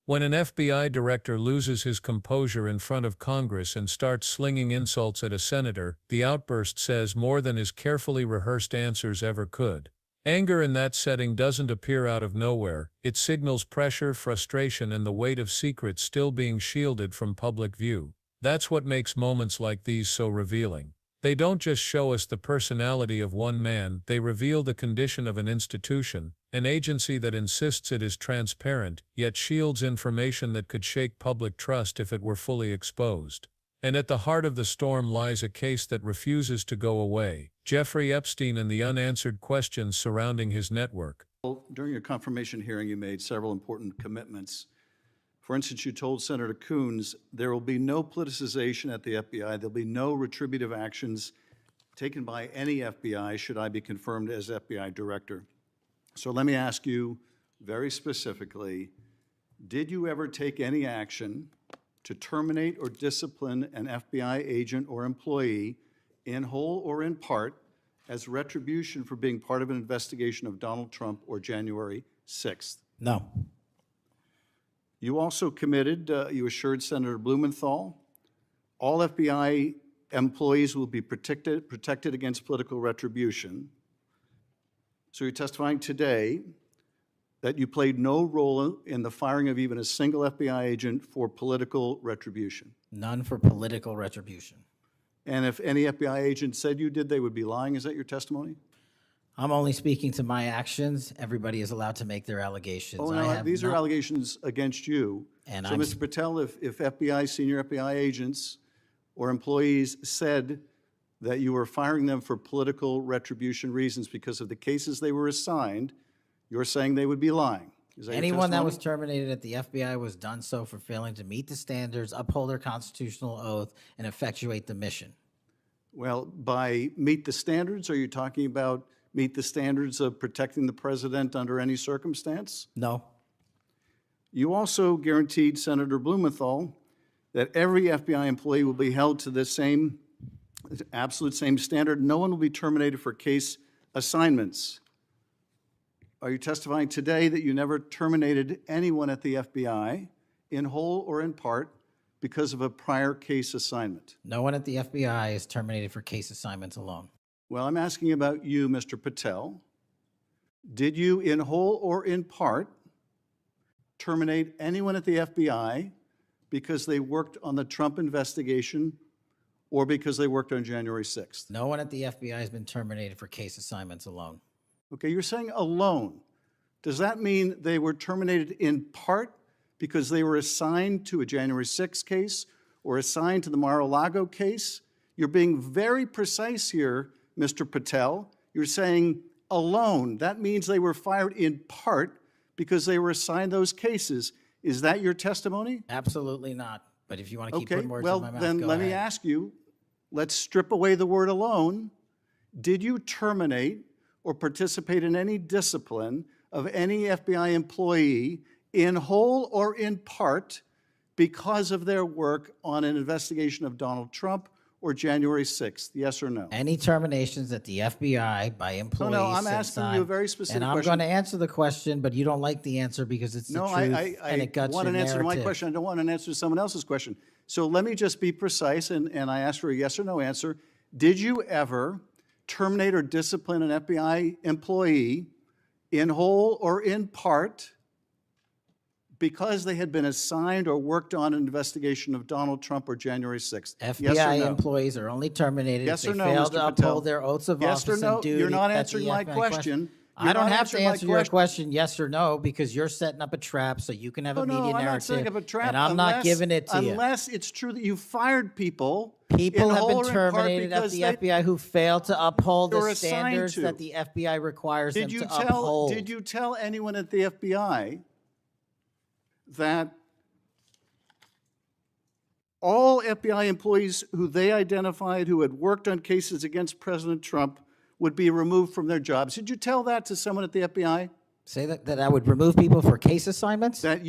When an FBI director loses his composure in front of Congress and starts slinging insults at a senator, the outburst says more than his carefully rehearsed answers ever could. Anger in that setting doesn't appear out of nowhere, it signals pressure, frustration, and the weight of secrets still being shielded from public view. That's what makes moments like these so revealing. They don't just show us the personality of one man, they reveal the condition of an institution, an agency that insists it is transparent, yet shields information that could shake public trust if it were fully exposed. And at the heart of the storm lies a case that refuses to go away: Jeffrey Epstein and the unanswered questions surrounding his network. During your confirmation hearing, you made several important commitments. For instance, you told Senator Coons there will be no politicization at the FBI, there'll be no retributive actions taken by any FBI should I be confirmed as FBI director. So let me ask you very specifically, did you ever take any action to terminate or discipline an FBI agent or employee in whole or in part as retribution for being part of an investigation of Donald Trump or January 6th? No. You also committed, you assured Senator Blumenthal, all FBI employees will be protected against political retribution. So you're testifying today that you played no role in the firing of even a single FBI agent for political retribution. None for political retribution. And if any FBI agent said you did, they would be lying. Is that your testimony? I'm only speaking to my actions. Everybody is allowed to make their allegations. Oh, no, these are allegations against you. And so, Mr. Patel, if FBI, senior FBI agents or employees said that you were firing them for political retribution reasons because of the cases they were assigned, you're saying they would be lying. Is that anyone that was terminated at the FBI was done so for failing to meet the standards, uphold their constitutional oath, and effectuate the mission. Well, by meet the standards, are you talking about meet the standards of protecting the president under any circumstance? No. You also guaranteed Senator Blumenthal that every FBI employee will be held to the same, absolute same standard. No one will be terminated for case assignments. Are you testifying today that you never terminated anyone at the FBI in whole or in part because of a prior case assignment? No one at the FBI is terminated for case assignments alone. Well, I'm asking about you, Mr. Patel. Did you, in whole or in part, terminate anyone at the FBI because they worked on the Trump investigation or because they worked on January 6th? No one at the FBI has been terminated for case assignments alone. Okay, you're saying alone. Does that mean they were terminated in part because they were assigned to a January 6th case or assigned to the Mar-a-Lago case? You're being very precise here, Mr. Patel. You're saying alone. That means they were fired in part because they were assigned those cases. Is that your testimony? Absolutely not. But if you want to keep Okay, putting words well, in my mouth, then go let ahead. me ask you, let's strip away the word alone. Did you terminate or participate in any discipline of any FBI employee in whole or in part because of their work on an investigation of Donald Trump or January 6th? Yes or no? Any terminations at the FBI by employees. No, I'm asking you a very specific question. And I'm going to answer the question, but you don't like the answer because it's the truth and it guts want your an answer to my narrative. question. I don't want an answer to someone else's question. So let me just be precise, and I ask for a yes or no answer. Did you ever terminate or discipline an FBI employee in whole or in part because they had been assigned or worked on an investigation of Donald Trump or January 6th? FBI yes or no? employees are only terminated Yes if or they no, fail Mr. to Patel? uphold their oaths of Yes or office no? and duty. You're not at the answering my FBI question. I don't have to my answer your question yes or no because you're setting up a trap so you can have a media I'm narrative. not setting up a trap. And I'm not giving it to you. Unless it's true that you fired people. People in have whole been or in part terminated at because the they- FBI who failed to uphold You're the assigned standards to. that the FBI requires them to Did uphold. you tell anyone at the FBI that all FBI employees who they identified who had worked on cases against President Trump would be removed from their jobs? Did you tell that to someone at the FBI? Say that I would remove people for case assignments? That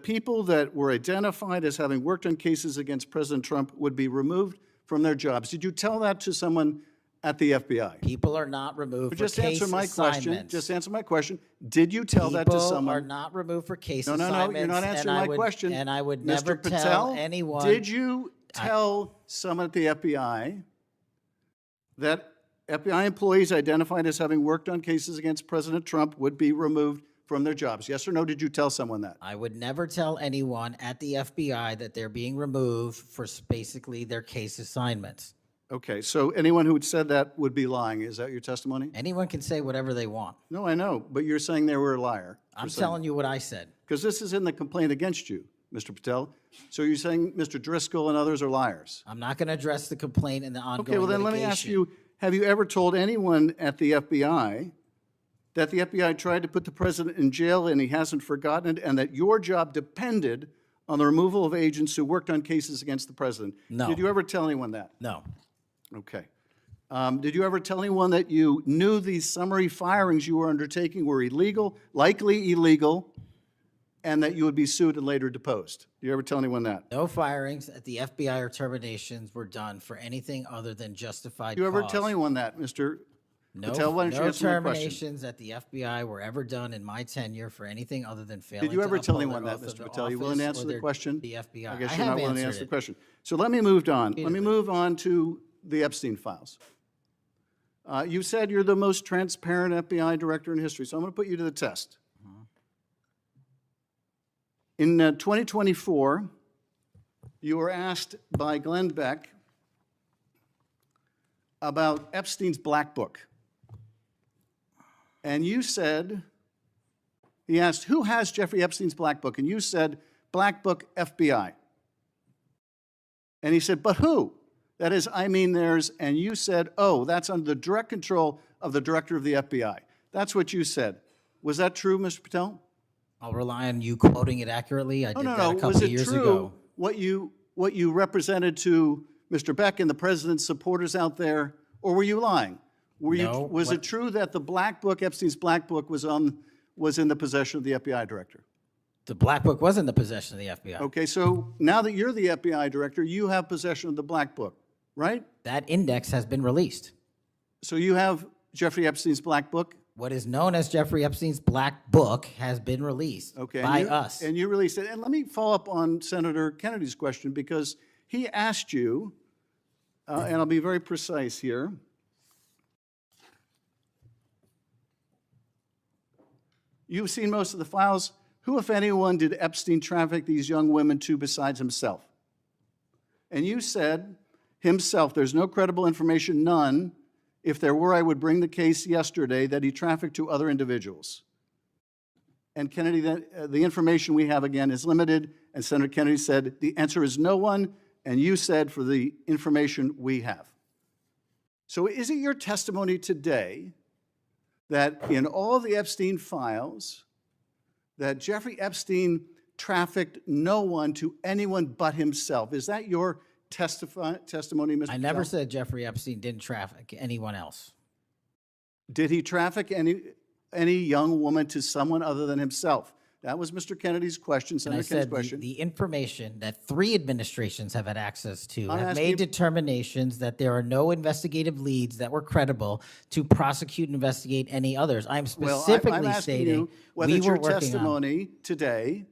people that were identified as having worked on cases against President Trump would be removed from their jobs. Did you tell that to someone at the FBI? People are not removed for Just case answer my question. assignments. Just answer my question. Did you tell that to People someone? are not removed for case No, assignments. you're not and answering I my would- question. And I would Mr. never Patel, tell anyone. did you tell someone at the FBI that FBI employees identified as having worked on cases against President Trump would be removed from their jobs? Yes or no, did you tell someone that? I would never tell anyone at the FBI that they're being removed for basically their case assignments. Okay, so anyone who had said that would be lying. Is that your testimony? Anyone can say whatever they want. No, I know, but you're saying they were a liar. I'm telling you what I said. Because this is in the complaint against you, Mr. Patel. So you're saying Mr. Driscoll and others are liars? I'm not going to address the complaint and the ongoing Okay, well then let me ask litigation. you, have you ever told anyone at the FBI that the FBI tried to put the president in jail and he hasn't forgotten it, and that your job depended on the removal of agents who worked on cases against the president? No. Did you ever tell anyone that? No. Okay. Did you ever tell anyone that you knew these summary firings you were undertaking were illegal, likely illegal, and that you would be sued and later deposed? Did you ever tell anyone that? No firings at the FBI or terminations were done for anything other than justified Did you ever cause. tell anyone that, Mr. No, Patel? Why don't you no answer my question? terminations at the FBI were ever done in my tenure for anything other than failing Did you to ever tell uphold anyone their that, oath of Mr. the Patel? You willing to office answer or the their- question? The FBI. I guess I you're not have willing to answered answer the it. question. So let me move on. Let me Repeatedly. move on to the Epstein files. You said you're the most transparent FBI director in history, so I'm going to put you to the test. In 2024, you were asked by Glenn Beck about Epstein's Black Book. And you said, he asked, who has Jeffrey Epstein's Black Book? And you said, Black Book FBI. And he said, but who? That is, I mean theirs. And you said, oh, that's under the direct control of the director of the FBI. That's what you said. Was that true, Mr. Patel? I'll rely on you quoting it accurately. I did that a couple Was of it years true ago. what you represented to Mr. Beck and the president's supporters out there, or were you lying? No, Was it true that the Black Book, Epstein's Black Book, was in the possession of the FBI director? The Black Book was in the possession of the FBI. Okay, so now that you're the FBI director, you have possession of the Black Book, right? That index has been released. So you have Jeffrey Epstein's Black Book? What is known as Jeffrey Epstein's Black Book has been released Okay, by and us. And you released it. And let me follow up on Senator Kennedy's question, because he asked you, and I'll be very precise here. You've seen most of the files. Who, if anyone, did Epstein traffic these young women to besides himself? And you said, himself, there's no credible information, none. If there were, I would bring the case yesterday that he trafficked to other individuals. And Kennedy, the information we have, again, is limited. And Senator Kennedy said, the answer is no one. And you said, for the information we have. So is it your testimony today that in all the Epstein files, that Jeffrey Epstein trafficked no one to anyone but himself? Is that your testimony, Mr. I never Patel? said Jeffrey Epstein didn't traffic anyone else. Did he traffic any young woman to someone other than himself? That was Mr. Kennedy's question, And I Senator Kennedy's said question. the information that 3 administrations have had access to I'm have asking made you- determinations that there are no investigative leads that were credible to prosecute and investigate any others. I'm Well, specifically I'm asking stating you whether we it's were your working on. testimony today.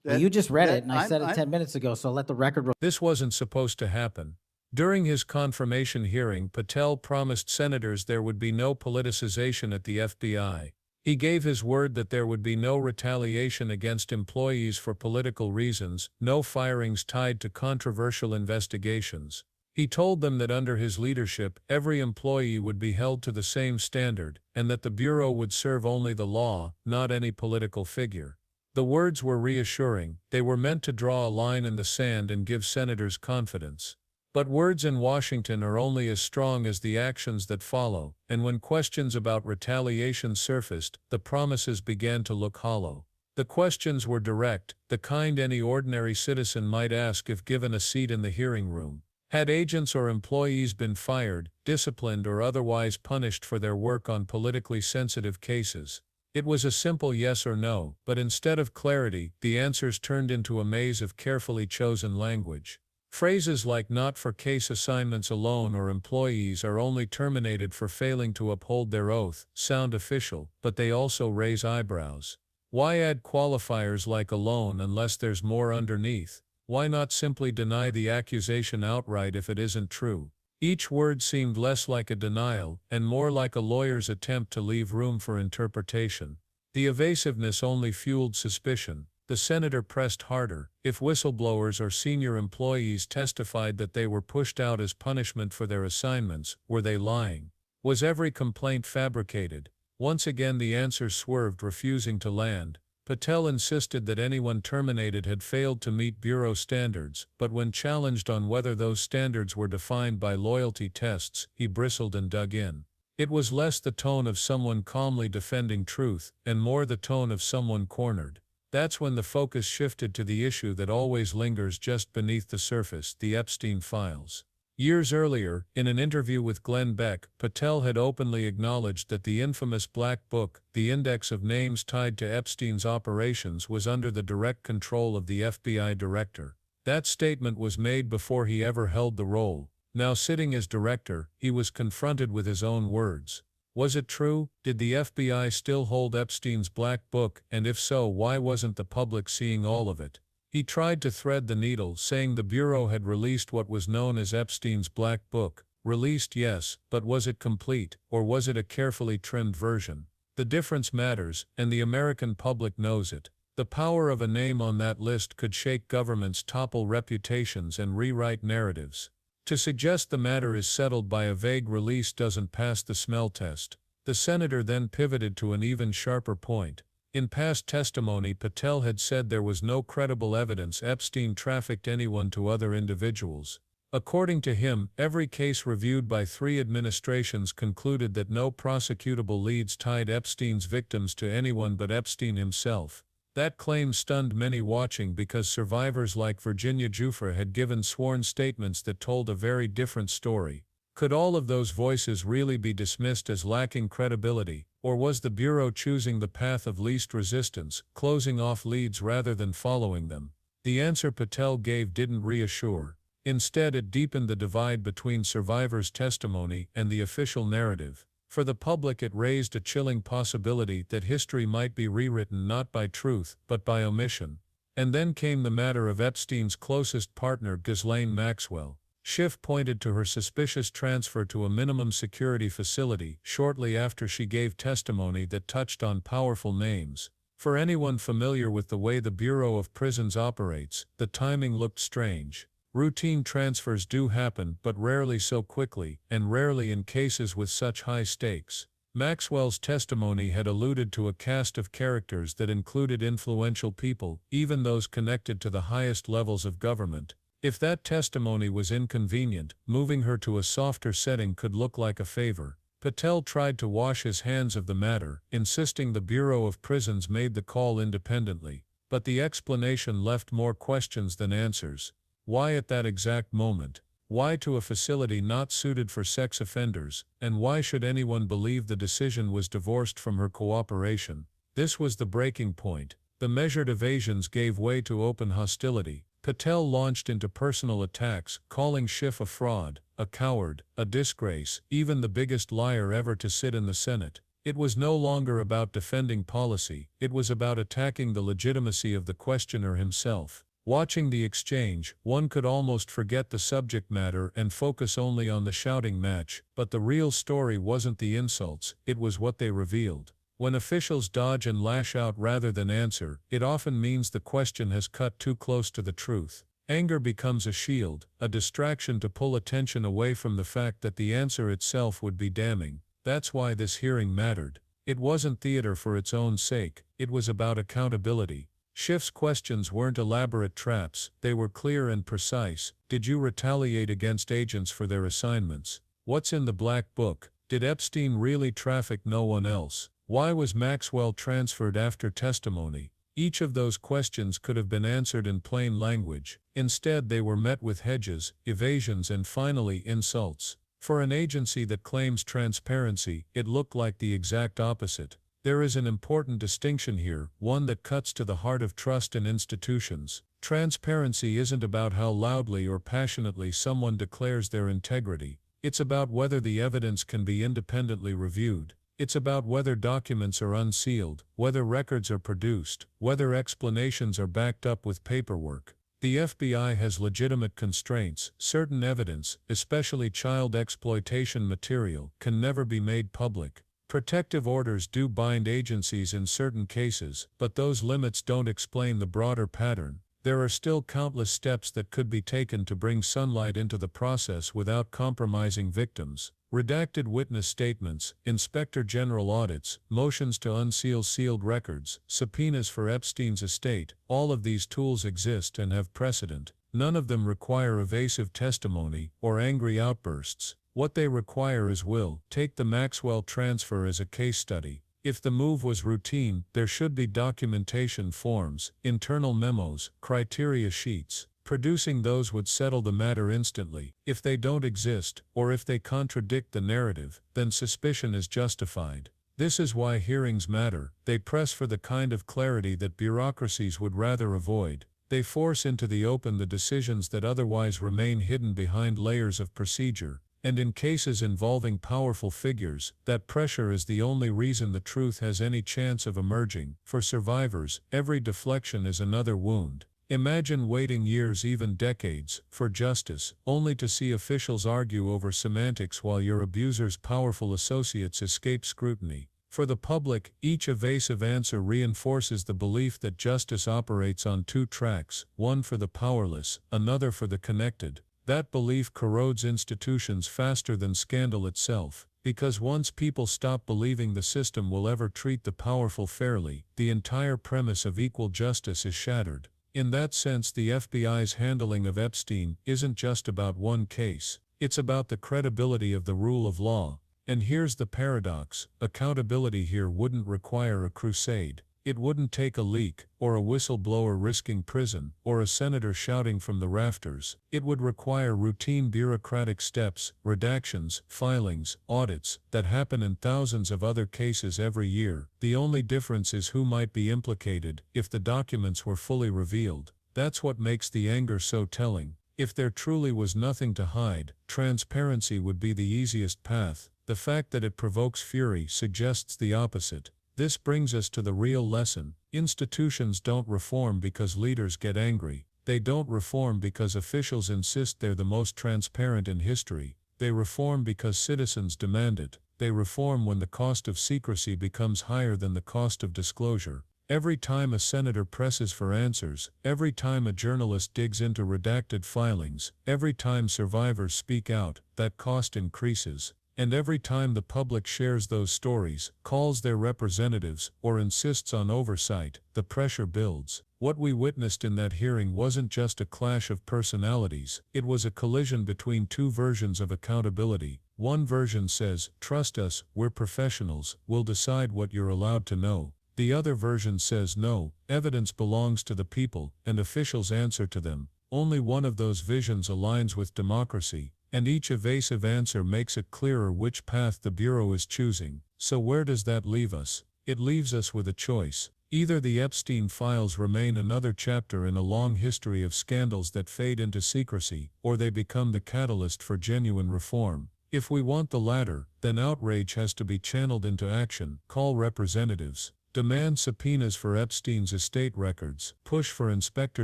Well, you just read that it, and I said it 10 minutes ago, so let the record. This wasn't supposed to happen. During his confirmation hearing, Patel promised senators there would be no politicization at the FBI. He gave his word that there would be no retaliation against employees for political reasons, no firings tied to controversial investigations. He told them that under his leadership, every employee would be held to the same standard, and that the Bureau would serve only the law, not any political figure. The words were reassuring. They were meant to draw a line in the sand and give senators confidence. But words in Washington are only as strong as the actions that follow, and when questions about retaliation surfaced, the promises began to look hollow. The questions were direct, the kind any ordinary citizen might ask if given a seat in the hearing room. Had agents or employees been fired, disciplined, or otherwise punished for their work on politically sensitive cases? It was a simple yes or no, but instead of clarity, the answers turned into a maze of carefully chosen language. Phrases like not for case assignments alone or employees are only terminated for failing to uphold their oath sound official, but they also raise eyebrows. Why add qualifiers like alone unless there's more underneath? Why not simply deny the accusation outright if it isn't true? Each word seemed less like a denial and more like a lawyer's attempt to leave room for interpretation. The evasiveness only fueled suspicion. The senator pressed harder. If whistleblowers or senior employees testified that they were pushed out as punishment for their assignments, were they lying? Was every complaint fabricated? Once again the answer swerved, refusing to land. Patel insisted that anyone terminated had failed to meet Bureau standards, but when challenged on whether those standards were defined by loyalty tests, he bristled and dug in. It was less the tone of someone calmly defending truth, and more the tone of someone cornered. That's when the focus shifted to the issue that always lingers just beneath the surface, the Epstein files. Years earlier, in an interview with Glenn Beck, Patel had openly acknowledged that the infamous Black Book, the index of names tied to Epstein's operations, was under the direct control of the FBI director. That statement was made before he ever held the role. Now sitting as director, he was confronted with his own words. Was it true? Did the FBI still hold Epstein's Black Book, and if so, why wasn't the public seeing all of it? He tried to thread the needle, saying the Bureau had released what was known as Epstein's Black Book. Released, yes, but was it complete, or was it a carefully trimmed version? The difference matters, and the American public knows it. The power of a name on that list could shake governments, topple reputations, and rewrite narratives. To suggest the matter is settled by a vague release doesn't pass the smell test. The senator then pivoted to an even sharper point. In past testimony, Patel had said there was no credible evidence Epstein trafficked anyone to other individuals. According to him, every case reviewed by 3 administrations concluded that no prosecutable leads tied Epstein's victims to anyone but Epstein himself. That claim stunned many watching because survivors like Virginia Giuffre had given sworn statements that told a very different story. Could all of those voices really be dismissed as lacking credibility, or was the Bureau choosing the path of least resistance, closing off leads rather than following them? The answer Patel gave didn't reassure. Instead, it deepened the divide between survivors' testimony and the official narrative. For the public, it raised a chilling possibility that history might be rewritten not by truth, but by omission. And then came the matter of Epstein's closest partner, Ghislaine Maxwell. Schiff pointed to her suspicious transfer to a minimum security facility shortly after she gave testimony that touched on powerful names. For anyone familiar with the way the Bureau of Prisons operates, the timing looked strange. Routine transfers do happen, but rarely so quickly, and rarely in cases with such high stakes. Maxwell's testimony had alluded to a cast of characters that included influential people, even those connected to the highest levels of government. If that testimony was inconvenient, moving her to a softer setting could look like a favor. Patel tried to wash his hands of the matter, insisting the Bureau of Prisons made the call independently. But the explanation left more questions than answers. Why at that exact moment? Why to a facility not suited for sex offenders? And why should anyone believe the decision was divorced from her cooperation? This was the breaking point. The measured evasions gave way to open hostility. Patel launched into personal attacks, calling Schiff a fraud, a coward, a disgrace, even the biggest liar ever to sit in the Senate. It was no longer about defending policy, it was about attacking the legitimacy of the questioner himself. Watching the exchange, one could almost forget the subject matter and focus only on the shouting match, but the real story wasn't the insults, it was what they revealed. When officials dodge and lash out rather than answer, it often means the question has cut too close to the truth. Anger becomes a shield, a distraction to pull attention away from the fact that the answer itself would be damning. That's why this hearing mattered. It wasn't theater for its own sake, it was about accountability. Schiff's questions weren't elaborate traps, they were clear and precise. Did you retaliate against agents for their assignments? What's in the Black Book? Did Epstein really traffic no one else? Why was Maxwell transferred after testimony? Each of those questions could have been answered in plain language. Instead, they were met with hedges, evasions, and finally insults. For an agency that claims transparency, it looked like the exact opposite. There is an important distinction here, one that cuts to the heart of trust in institutions. Transparency isn't about how loudly or passionately someone declares their integrity. It's about whether the evidence can be independently reviewed. It's about whether documents are unsealed, whether records are produced, whether explanations are backed up with paperwork. The FBI has legitimate constraints. Certain evidence, especially child exploitation material, can never be made public. Protective orders do bind agencies in certain cases, but those limits don't explain the broader pattern. There are still countless steps that could be taken to bring sunlight into the process without compromising victims. Redacted witness statements, inspector general audits, motions to unseal sealed records, subpoenas for Epstein's estate, all of these tools exist and have precedent. None of them require evasive testimony or angry outbursts. What they require is will. Take the Maxwell transfer as a case study. If the move was routine, there should be documentation forms, internal memos, criteria sheets. Producing those would settle the matter instantly. If they don't exist, or if they contradict the narrative, then suspicion is justified. This is why hearings matter. They press for the kind of clarity that bureaucracies would rather avoid. They force into the open the decisions that otherwise remain hidden behind layers of procedure. And in cases involving powerful figures, that pressure is the only reason the truth has any chance of emerging. For survivors, every deflection is another wound. Imagine waiting years, even decades, for justice, only to see officials argue over semantics while your abuser's powerful associates escape scrutiny. For the public, each evasive answer reinforces the belief that justice operates on two tracks, one for the powerless, another for the connected. That belief corrodes institutions faster than scandal itself, because once people stop believing the system will ever treat the powerful fairly, the entire premise of equal justice is shattered. In that sense, the FBI's handling of Epstein isn't just about one case. It's about the credibility of the rule of law. And here's the paradox: accountability here wouldn't require a crusade. It wouldn't take a leak, or a whistleblower risking prison, or a senator shouting from the rafters. It would require routine bureaucratic steps, redactions, filings, audits, that happen in thousands of other cases every year. The only difference is who might be implicated if the documents were fully revealed. That's what makes the anger so telling. If there truly was nothing to hide, transparency would be the easiest path. The fact that it provokes fury suggests the opposite. This brings us to the real lesson. Institutions don't reform because leaders get angry. They don't reform because officials insist they're the most transparent in history. They reform because citizens demand it. They reform when the cost of secrecy becomes higher than the cost of disclosure. Every time a senator presses for answers, every time a journalist digs into redacted filings, every time survivors speak out, that cost increases. And every time the public shares those stories, calls their representatives, or insists on oversight, the pressure builds. What we witnessed in that hearing wasn't just a clash of personalities, it was a collision between two versions of accountability. One version says, "Trust us, we're professionals, we'll decide what you're allowed to know." The other version says, "No, evidence belongs to the people, and officials answer to them." Only one of those visions aligns with democracy. And each evasive answer makes it clearer which path the Bureau is choosing. So where does that leave us? It leaves us with a choice. Either the Epstein files remain another chapter in a long history of scandals that fade into secrecy, or they become the catalyst for genuine reform. If we want the latter, then outrage has to be channeled into action. Call representatives. Demand subpoenas for Epstein's estate records. Push for Inspector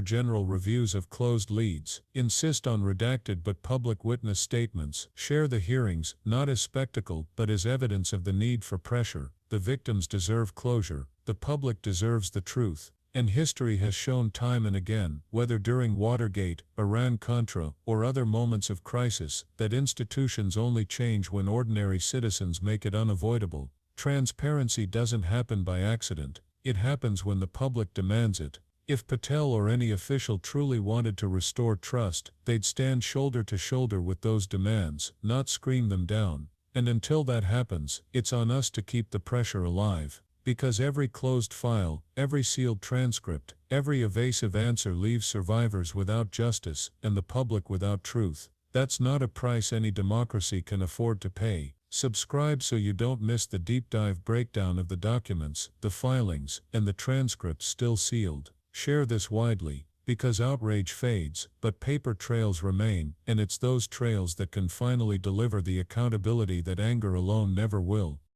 General reviews of closed leads. Insist on redacted but public witness statements. Share the hearings, not as spectacle, but as evidence of the need for pressure. The victims deserve closure. The public deserves the truth. And history has shown time and again, whether during Watergate, Iran-Contra, or other moments of crisis, that institutions only change when ordinary citizens make it unavoidable. Transparency doesn't happen by accident, it happens when the public demands it. If Patel or any official truly wanted to restore trust, they'd stand shoulder to shoulder with those demands, not scream them down. And until that happens, it's on us to keep the pressure alive. Because every closed file, every sealed transcript, every evasive answer leaves survivors without justice and the public without truth. That's not a price any democracy can afford to pay. Subscribe so you don't miss the deep dive breakdown of the documents, the filings, and the transcripts still sealed. Share this widely, because outrage fades, but paper trails remain, and it's those trails that can finally deliver the accountability that anger alone never will.